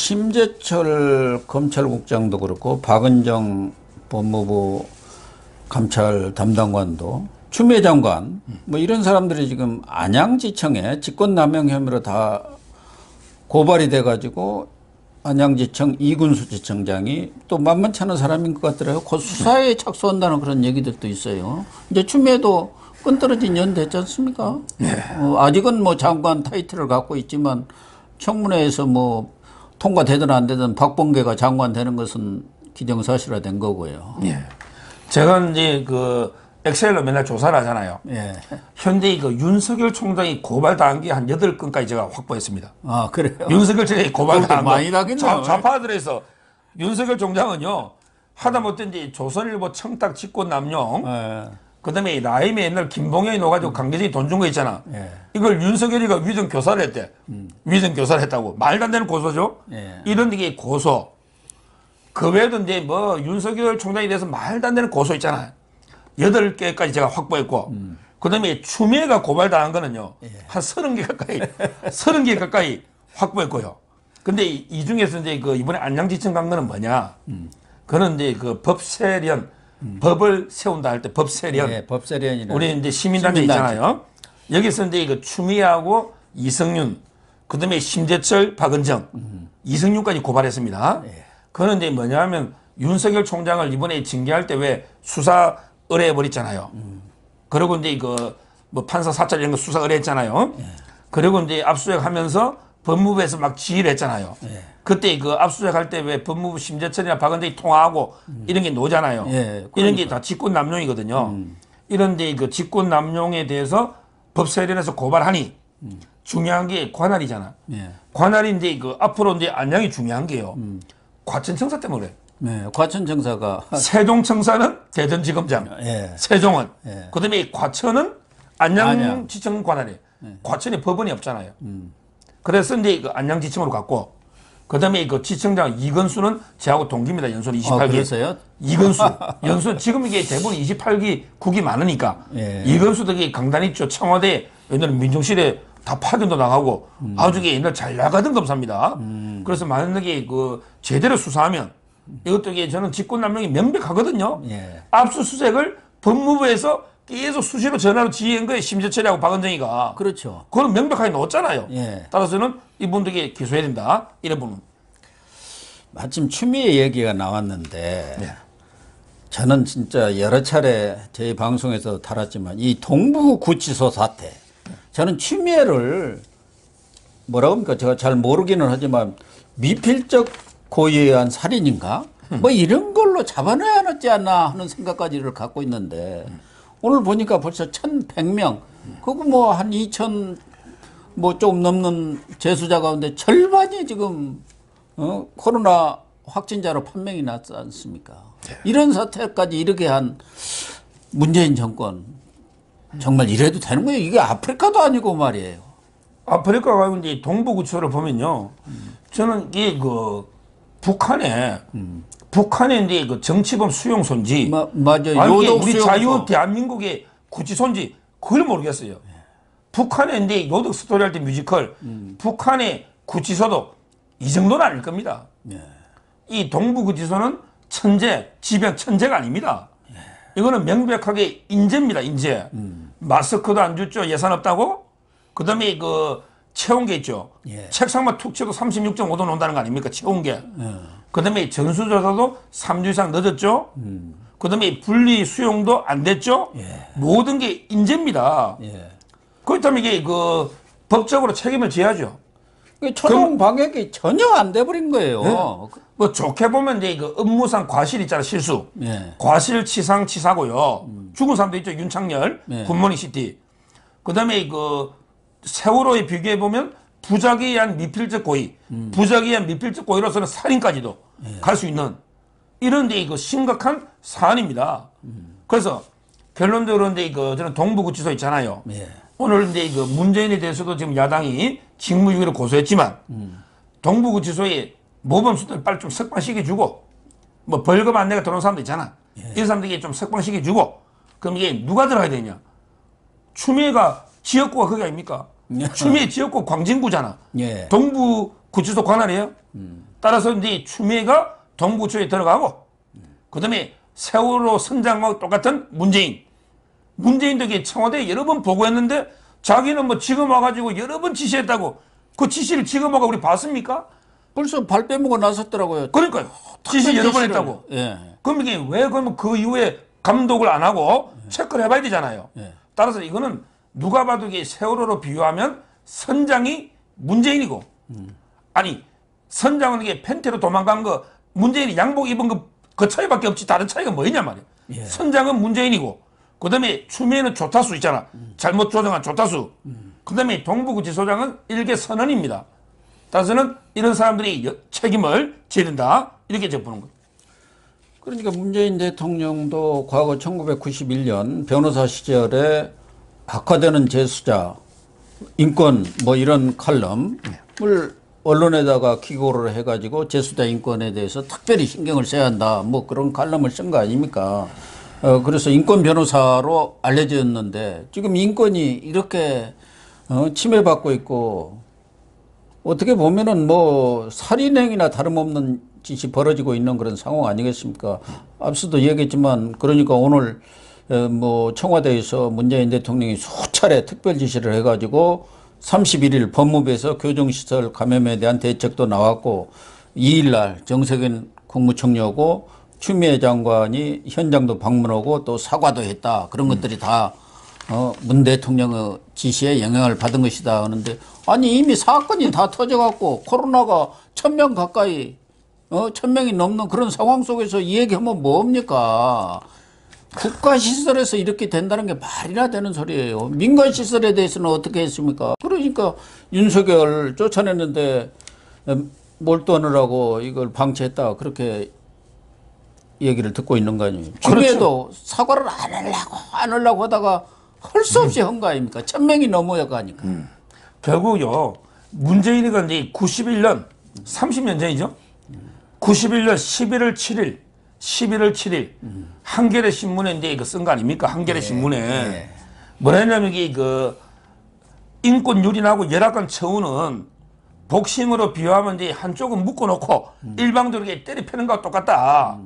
심재철 검찰국장도 그렇고 박은정 법무부 감찰 담당관도 추미애 장관 뭐 이런 사람들이 지금 안양지청에 직권남용 혐의로 다 고발이 돼가지고 안양지청 이군수지청장이 또 만만치 않은 사람인 것 같더라고요. 그 수사에 착수한다는 그런 얘기들도 있어요. 이제 추미애도 끈떨어진 년 됐지 않습니까? 네. 아직은 뭐 장관 타이틀을 갖고 있지만 청문회에서 뭐 통과되든 안 되든 박범계가 장관 되는 것은 기정사실화된 거고요. 예. 제가 이제 그 엑셀로 맨날 조사를 하잖아요. 예. 현재 그 윤석열 총장이 고발당한 게 한 8건까지 제가 확보했습니다. 아, 그래요? 윤석열 총장이 고발당한 거. 많이 나겠네요. 좌파들에서 윤석열 총장은요, 하다못해 이제 조선일보 청탁 직권 남용, 예. 그 다음에 라임에 옛날 김봉현이 넣어가지고 강제징이 돈 준 거 있잖아. 예. 이걸 윤석열이가 위정 교사를 했대. 위정 교사를 했다고. 말도 안 되는 고소죠? 예. 이런 게 고소. 그 외에도 이제 뭐 윤석열 총장에 대해서 말도 안 되는 고소 있잖아요. 8개까지 제가 확보했고. 그 다음에 추미애가 고발당한 거는요. 한 30개 가까이, 30개 가까이 확보했고요. 근데 이 중에서 이제 그 이번에 안양지청 간 거는 뭐냐. 그는 이제 그 법세련, 법을 세운다 할 때 법세련. 예, 법세련이라는. 우리 이제 시민단체 있잖아요. 여기서 이제 그 추미애하고 이성윤, 그 다음에 심재철, 박은정, 이성윤까지 고발했습니다. 예. 그거는 이제 뭐냐 하면 윤석열 총장을 이번에 징계할 때 왜 수사 의뢰해버렸잖아요. 그리고 이제 그 뭐 판사 사찰 이런 거 수사 의뢰했잖아요. 예. 그리고 이제 압수수색 하면서 법무부에서 막 지휘를 했잖아요. 예. 그때 그 압수수색 할 때 왜 법무부 심재철이나 박은정이 통화하고 이런 게 나오잖아요. 예, 이런 게 다 직권남용이거든요. 이런데 그 직권남용에 대해서 법세련에서 고발하니 중요한 게 관할이잖아. 예. 관할이 이제 그 앞으로 이제 안양이 중요한 게요. 과천청사 때문에 그래. 네, 과천청사가. 세종청사는 대전지검장, 예. 세종은. 예. 그다음에 과천은 안양지청 관할이에요. 과천에 법원이 없잖아요. 그래서 이제 그 안양지청으로 갔고, 그다음에 그 지청장 이건수는 저하고 동기입니다. 연수는 28기. 그래서요? 이건수, 연수 지금 이게 대부분 28기 국이 많으니까 예. 이건수도 강단 있죠. 청와대 옛날에 민정실에 다 파견도 나가고 아주 옛날 잘 나가던 검사입니다. 그래서 만약에 그 제대로 수사하면 이것도 이게 저는 직권남용이 명백하거든요. 예. 압수수색을 법무부에서 계속 수시로 전화로 지휘한 거예요. 심재철이하고 박은정이가. 그렇죠. 그건 명백하게 넣었잖아요. 예. 따라서는 이분들에게 기소해야 된다. 이런 부분. 마침 추미애 얘기가 나왔는데 네. 저는 진짜 여러 차례 저희 방송에서 다뤘지만 이 동부구치소 사태 저는 추미애를 뭐라고 합니까? 제가 잘 모르기는 하지만 미필적 고의에 의한 살인인가? 뭐 이런 걸로 잡아내야 하지 않나 하는 생각까지를 갖고 있는데 오늘 보니까 벌써 1,100명 그거 뭐 한 2,000 뭐 좀 넘는 재수자 가운데 절반이 지금 코로나 확진자로 판명이 났지 않습니까? 이런 사태까지 이르게 한 문재인 정권 정말 이래도 되는 거예요? 이게 아프리카도 아니고 말이에요. 아프리카가 이제 동부구치소를 보면요. 저는 이게 그 북한에 이제 그 정치범 수용소인지 맞아요. 아니, 이게 요독 우리 수용소. 자유 대한민국의 구치소인지 그걸 모르겠어요. 북한에 이제 요독 스토리 할 때 뮤지컬 북한의 구치소도 이 정도는 아닐 겁니다. 예. 이 동부구치소는 천재, 지병 천재가 아닙니다. 이거는 명백하게 인재입니다. 인재. 마스크도 안 줬죠. 예산 없다고. 그다음에 그 채운 게 있죠. 예. 책상만 툭 쳐도 36.5도 논다는 거 아닙니까? 채운 게. 그다음에 전수조사도 3주 이상 늦었죠. 그다음에 분리 수용도 안 됐죠. 예. 모든 게 인재입니다. 예. 그렇다면 이게 그 법적으로 책임을 져야죠. 초동 방역이 전혀 안 돼버린 거예요. 네? 뭐 좋게 보면 이제 그 업무상 과실 있잖아. 실수. 예. 과실치상치사고요. 죽은 사람도 있죠. 윤창열, 네. 굿모닝 시티. 그다음에 그 세월호에 비교해 보면 부작위에 의한 미필적 고의, 부작위에 의한 미필적 고의로서는 살인까지도 갈 수 있는 이런 데 이거 심각한 사안입니다. 그래서 결론적으로 이제 그 저는 동부구치소 있잖아요. 예. 오늘 이제 그 문재인에 대해서도 지금 야당이 직무유기를 고소했지만 동부구치소에 모범수들 빨리 좀 석방시켜주고 뭐 벌금 안 내가 들어온 사람도 있잖아. 이런 사람들에게 좀 석방시켜주고 그럼 이게 누가 들어가야 되냐? 추미애가 지역구가 거기 아닙니까? 추미애 지역구 광진구잖아. 예. 동부구치소 관할이에요. 따라서 이제 추미애가 동부구치소에 들어가고 그다음에 세월호 선장과 똑같은 문재인도 이게 청와대에 여러 번 보고했는데 자기는 뭐 지금 와가지고 여러 번 지시했다고 그 지시를 지금 와가 우리 봤습니까? 벌써 발 빼먹고 나섰더라고요. 그러니까요. 지시 여러 번 했다고. 예. 그럼 이게 왜 그러면 그 이후에 감독을 안 하고 체크를 해봐야 되잖아요. 예. 따라서 이거는 누가 봐도 이게 세월호로 비유하면 선장이 문재인이고 아니 선장은 이게 펜테로 도망간 거 문재인이 양복 입은 그 차이밖에 없지 다른 차이가 뭐냐 말이에요. 예. 선장은 문재인이고 그다음에 추미애는 조타수 있잖아. 잘못 조정한 조타수. 그다음에 동부구치소장은 일개 선원입니다. 따라서는 이런 사람들이 책임을 지른다 이렇게 제가 보는 거예요. 그러니까 문재인 대통령도 과거 1991년 변호사 시절에 악화되는 재수자, 인권 뭐 이런 칼럼을 언론에다가 기고를 해가지고 재수자 인권에 대해서 특별히 신경을 써야 한다. 뭐 그런 칼럼을 쓴 거 아닙니까? 그래서 인권 변호사로 알려졌는데 지금 인권이 이렇게 침해받고 있고 어떻게 보면은 뭐 살인행위나 다름없는 짓이 벌어지고 있는 그런 상황 아니겠습니까? 앞서도 얘기했지만 그러니까 오늘 뭐 청와대에서 문재인 대통령이 수차례 특별 지시를 해가지고 31일 법무부에서 교정시설 감염에 대한 대책도 나왔고 2일날 정세균 국무총리하고 추미애 장관이 현장도 방문하고 또 사과도 했다. 그런 것들이 다 문 대통령의 지시에 영향을 받은 것이다 하는데 아니 이미 사건이 다 터져갖고 코로나가 1000명 가까이 1000명이 넘는 그런 상황 속에서 이 얘기하면 뭡니까? 국가시설에서 이렇게 된다는 게 말이나 되는 소리예요. 민간시설에 대해서는 어떻게 했습니까? 그러니까 윤석열 쫓아냈는데 몰두하느라고 이걸 방치했다. 그렇게 얘기를 듣고 있는 거 아니에요. 추미애도 그렇죠. 사과를 안 하려고 하다가 할 수 없이 한 거 아닙니까? 1000명이 넘어야 가니까. 결국요, 문재인이가 이제 91년, 30년 전이죠? 91년 11월 7일, 한겨레 신문에 이제 이거 쓴 거 아닙니까? 한겨레 신문에. 뭐라 했냐면 이게 그 인권 유린하고 열악한 처우는 복싱으로 비유하면 이제 한쪽은 묶어놓고 일방적으로 이렇게 때려 패는 거와 똑같다.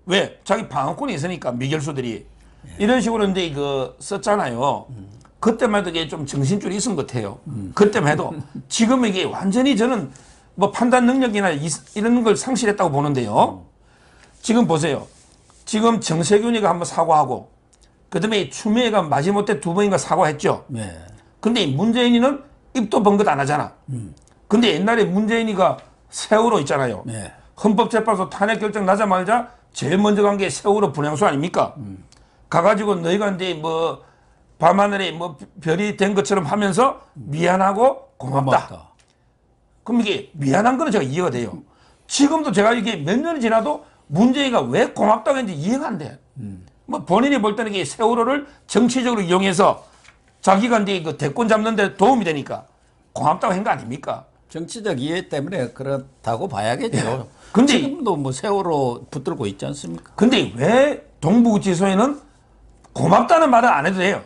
왜? 자기 방어권이 있으니까 미결수들이. 이런 식으로 이제 이거 썼잖아요. 그때만 해도 이게 좀 정신줄이 있은 것 같아요. 그때만 해도. 지금 이게 완전히 저는 뭐 판단 능력이나 이런 걸 상실했다고 보는데요. 지금 보세요. 지금 정세균이가 한번 사과하고, 그 다음에 추미애가 마지못해 2번인가 사과했죠. 네. 근데 문재인이는 입도 번긋 안 하잖아. 근데 옛날에 문재인이가 세월호 있잖아요. 네. 헌법재판소 탄핵 결정 나자마자 제일 먼저 간 게 세월호 분향소 아닙니까? 가가지고 너희가 이제 뭐 밤하늘에 뭐 별이 된 것처럼 하면서 미안하고 고맙다. 그럼 이게 미안한 거는 제가 이해가 돼요. 지금도 제가 이게 몇 년이 지나도 문재인이가 왜 고맙다고 했는지 이해가 안 돼. 뭐 본인이 볼 때는 이게 세월호를 정치적으로 이용해서 자기가 이제 그 대권 잡는 데 도움이 되니까 고맙다고 한 거 아닙니까? 정치적 이해 때문에 그렇다고 봐야겠죠. 근데 지금도 뭐 세월호 붙들고 있지 않습니까? 근데 왜 동부구치소에는 고맙다는 말은 안 해도 돼요.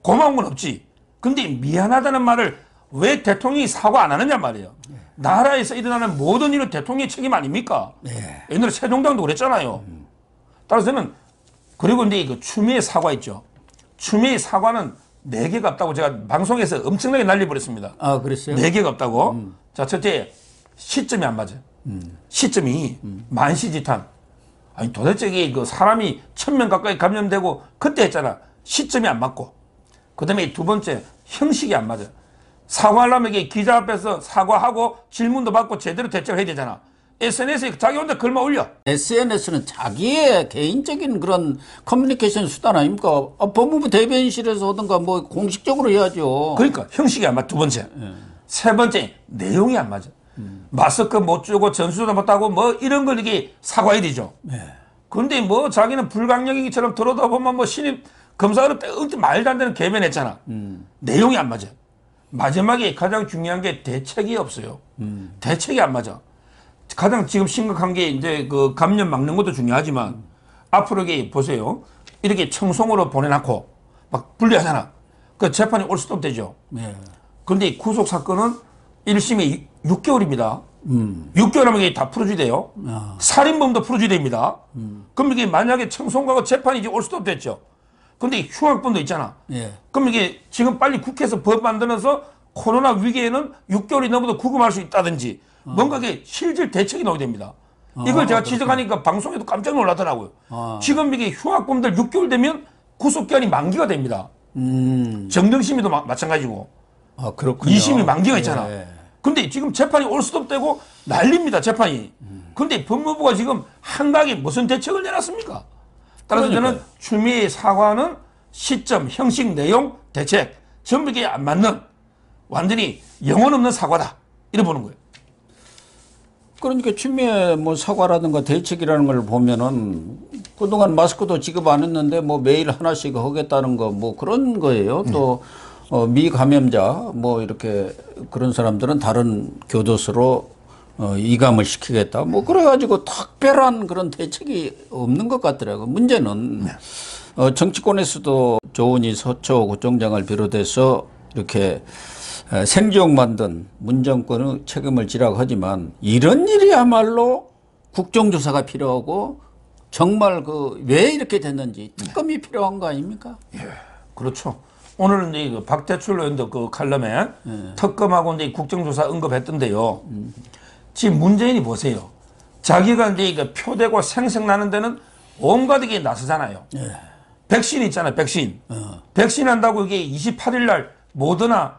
고마운 건 없지. 근데 미안하다는 말을 왜 대통령이 사과 안 하느냐 말이에요. 나라에서 일어나는 모든 일은 대통령의 책임 아닙니까? 네. 옛날에 새정당도 그랬잖아요. 따라서는 그리고 이제 그 추미애 사과 있죠. 추미애 사과는 4개가 없다고 제가 방송에서 엄청나게 날려버렸습니다. 아, 그랬어요? 4개가 없다고. 자, 첫째, 시점이 안 맞아요. 시점이 만시지탄. 아니, 도대체 이게 그 사람이 1000명 가까이 감염되고 그때 했잖아. 시점이 안 맞고. 그 다음에 2번째, 형식이 안 맞아요. 사과하려면 이게 기자 앞에서 사과하고 질문도 받고 제대로 대처를 해야 되잖아. SNS에 자기 혼자 글만 올려. SNS는 자기의 개인적인 그런 커뮤니케이션 수단 아닙니까? 법무부 대변인실에서 하든가 뭐 공식적으로 해야죠. 그러니까 형식이 안 맞아. 2번째. 3번째, 내용이 안 맞아. 마스크 못 주고 전수조사 못하고 뭐 이런 걸 이게 사과해야 되죠. 그런데 뭐 자기는 불강력이처럼 들어다 보면 뭐 신입 검사는 말도 안 되는 개변했잖아. 내용이 안 맞아. 마지막에 가장 중요한 게 대책이 없어요. 대책이 안 맞아. 가장 지금 심각한 게 이제 그 감염 막는 것도 중요하지만 앞으로 이게 보세요. 이렇게 청송으로 보내놓고 막 분리하잖아. 그 재판이 올 수도 없대죠. 네. 그런데 구속 사건은 1심이 6개월입니다. 6개월 하면 이게 다 풀어줘야 돼요. 살인범도 풀어줘야 됩니다. 그럼 이게 만약에 청송가고 재판이 이제 올 수도 없겠죠. 근데 흉악범도 있잖아. 예. 그럼 이게 지금 빨리 국회에서 법 만들어서 코로나 위기에는 6개월이 넘어도 구금할 수 있다든지 뭔가 이게 실질 대책이 나오게 됩니다. 이걸 제가 지적하니까 방송에도 깜짝 놀라더라고요. 지금 이게 흉악범들 6개월 되면 구속기한이 만기가 됩니다. 정등심이도 마찬가지고. 아, 그렇군요. 2심이 만기가 있잖아. 예. 근데 지금 재판이 올 수도 없대고 난립니다, 재판이. 근데 법무부가 지금 한강에 무슨 대책을 내놨습니까? 따라서 그러니까요. 저는 추미애의 사과는 시점, 형식, 내용, 대책 전부 이게 안 맞는 완전히 영혼 없는 사과다. 이래 보는 거예요. 그러니까 추미애 뭐 사과라든가 대책이라는 걸 보면은 그동안 마스크도 지급 안 했는데 뭐 매일 하나씩 하겠다는 거 뭐 그런 거예요. 또 미감염자 뭐 이렇게 그런 사람들은 다른 교도소로 이감을 시키겠다. 뭐 그래가지고 특별한 그런 대책이 없는 것 같더라고요. 문제는 정치권에서도 조은희 서초 구청장을 비롯해서 이렇게 생지옥 만든 문정권의 책임을 지라고 하지만 이런 일이야말로 국정조사가 필요하고 정말 그 왜 이렇게 됐는지 특검이 필요한 거 아닙니까? 예, 그렇죠. 오늘은 이제 그 박대출 의원도 그 칼럼에 특검하고 이제 국정조사 언급했던데요. 지금 문재인이 보세요. 자기가 이제 그 표되고 생색나는 데는 온갖 게 나서잖아요. 백신 있잖아요, 백신. 백신 한다고 이게 28일 날 모더나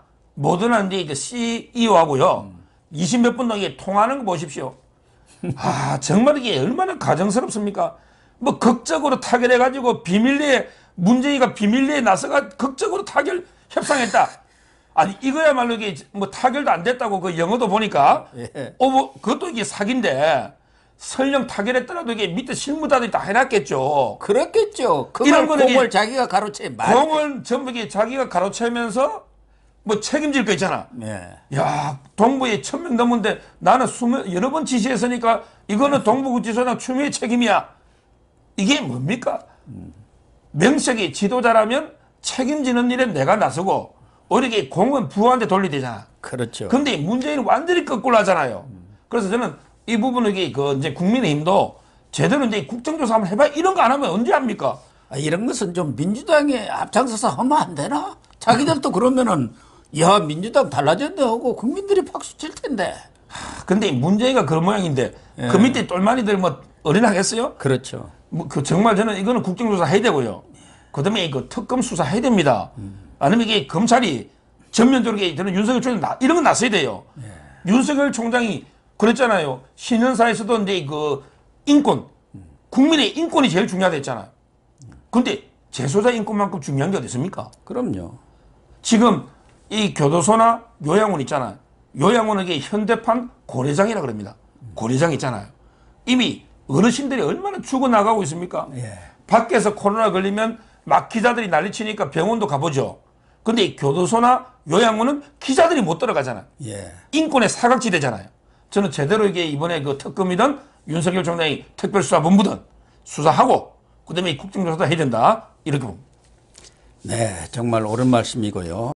이제 그 CEO하고요. 20몇 분 동안 통화하는 거 보십시오. 아, 정말 이게 얼마나 가정스럽습니까? 뭐 극적으로 타결해가지고 비밀리에 문재인이가 비밀리에 나서가 극적으로 타결 협상했다. 아니 이거야말로 이게 뭐 타결도 안 됐다고 그 영어도 보니까 예. 그것도 이게 사기인데 설령 타결했더라도 이게 밑에 실무자들이 다 해놨겠죠. 그렇겠죠. 이런 그걸 거는 공을 이게 자기가 가로채 말. 공을 전부 이게 자기가 가로채면서 뭐 책임질 거 있잖아. 네. 야, 동부에 1000명 넘는데 나는 여러 번 지시했으니까 이거는 동부구치소장 추미애 책임이야. 이게 뭡니까? 명색이 지도자라면 책임지는 일에 내가 나서고 오히려 이게 공은 부하한테 돌리되잖아. 그렇죠. 근데 문재인은 완전히 거꾸로 하잖아요. 그래서 저는 이 부분은 이게 그 이제 국민의힘도 제대로 이제 국정조사 한번 해봐. 이런 거 안 하면 언제 합니까? 아, 이런 것은 좀 민주당에 앞장서서 하면 안 되나? 자기들도 그러면은 야 민주당 달라졌네 하고 국민들이 박수 칠 텐데. 근데 문재인가 그런 모양인데 그 밑에 똘마니들 뭐 어린하겠어요? 그렇죠. 뭐 그 정말 저는 이거는 국정조사 해야 되고요. 그다음에 이거 특검 수사 해야 됩니다. 아니면 이게 검찰이 전면적으로 저는 윤석열 총장 이런 건 나서야 돼요. 윤석열 총장이 그랬잖아요. 신년사에서도 이제 그 인권, 국민의 인권이 제일 중요하다 했잖아요. 근데 재소자 인권만큼 중요한 게 어디 있습니까? 그럼요. 지금 이 교도소나 요양원 있잖아요. 요양원은 이게 현대판 고래장이라 그럽니다. 고래장 있잖아요. 이미 어르신들이 얼마나 죽어나가고 있습니까? 예. 밖에서 코로나 걸리면 막 기자들이 난리치니까 병원도 가보죠. 근데 이 교도소나 요양원은 기자들이 못 들어가잖아요. 예. 인권의 사각지대잖아요. 저는 제대로 이게 이번에 그 특검이든 윤석열 총장이 특별수사본부든 수사하고 그다음에 국정조사도 해야 된다. 이렇게 봅니다. 네, 정말 옳은 말씀이고요.